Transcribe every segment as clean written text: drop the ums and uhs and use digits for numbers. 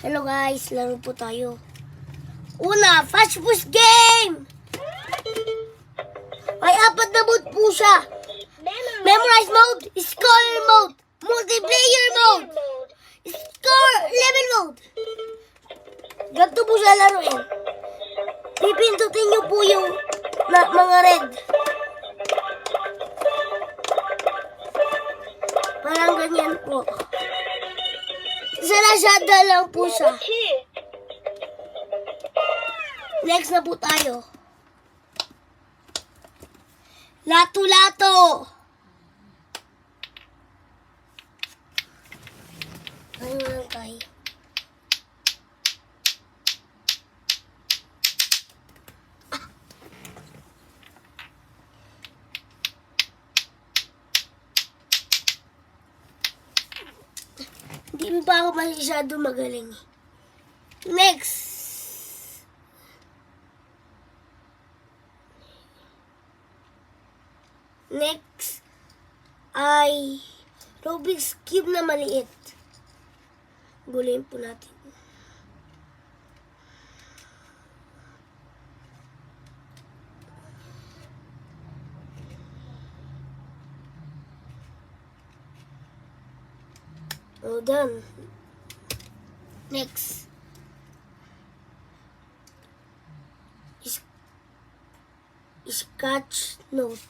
Hello guys, laro po tayo. Una, fast push game! May 4 na mode po siya. Memorize mode, scholar mode, multiplayer mode, score level mode. Ganito po siya laruin. Pipindutin niyo po yung mga red. Parang ganyan po. Sarasada lang po siya. Next na po tayo. Lato-lato. Ano lang tayo? Hindi pa ako masyado magaling. Next. Next ay Rubik's Cube na maliit. Gulayin po natin. Oh, done. Next. Sketch note.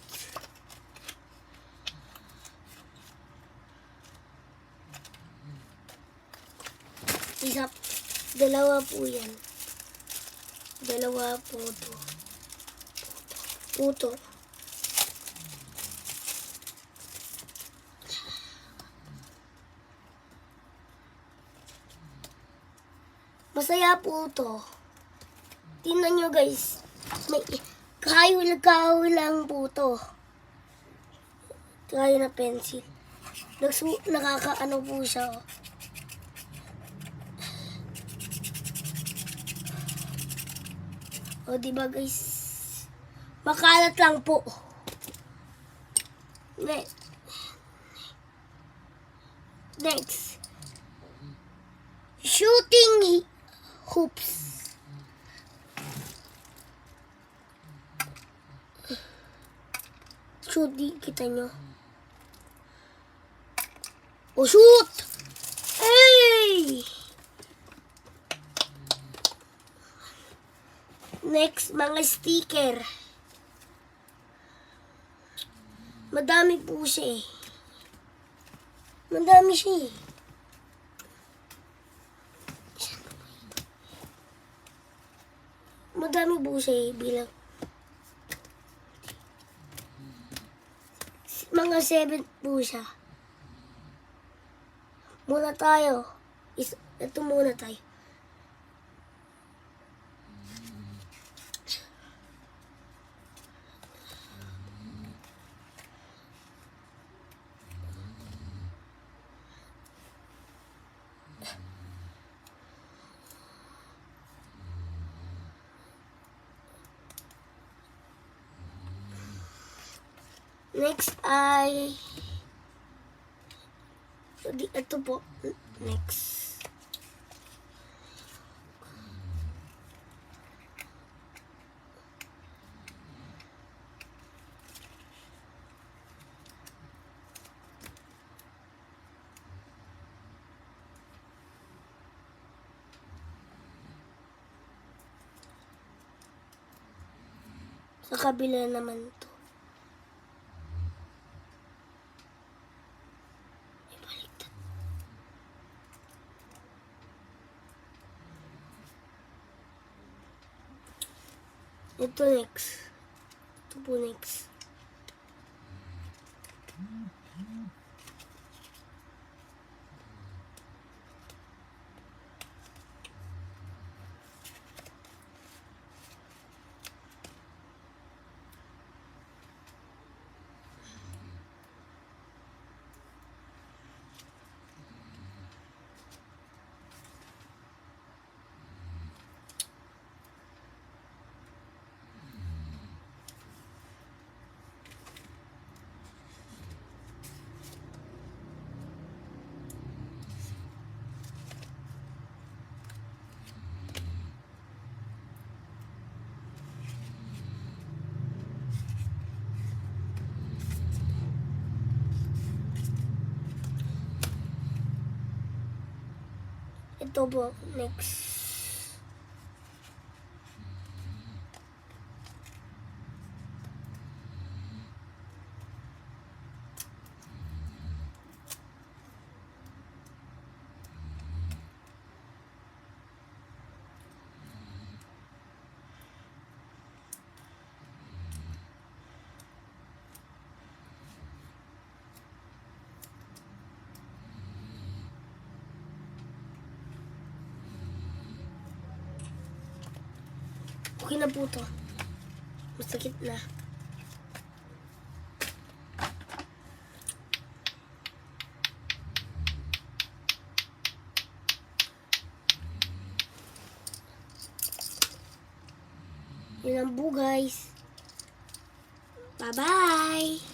Dalawa po yan. Dalawa po to. Puto. Masaya po to. Tingnan nyo guys. May kahoy lang po to. Kahoy na pencil. Nakakaano po siya. Oh. O, diba guys? Makalat lang po. Next. Shooting hoops. Shoot, di kita nyo. O, shoot! Hey! Next, mga sticker. Madami po siya eh. Madami siya eh. Madami po siya eh, bilang. Mga 7 po siya. Muna tayo. Ito muna tayo. Next ay ito po. Next. Sa kabila naman to. Ito next. Ito po next. Ito po, next. Okay na po to. Masakit na. Yun lang po guys. Bye-bye!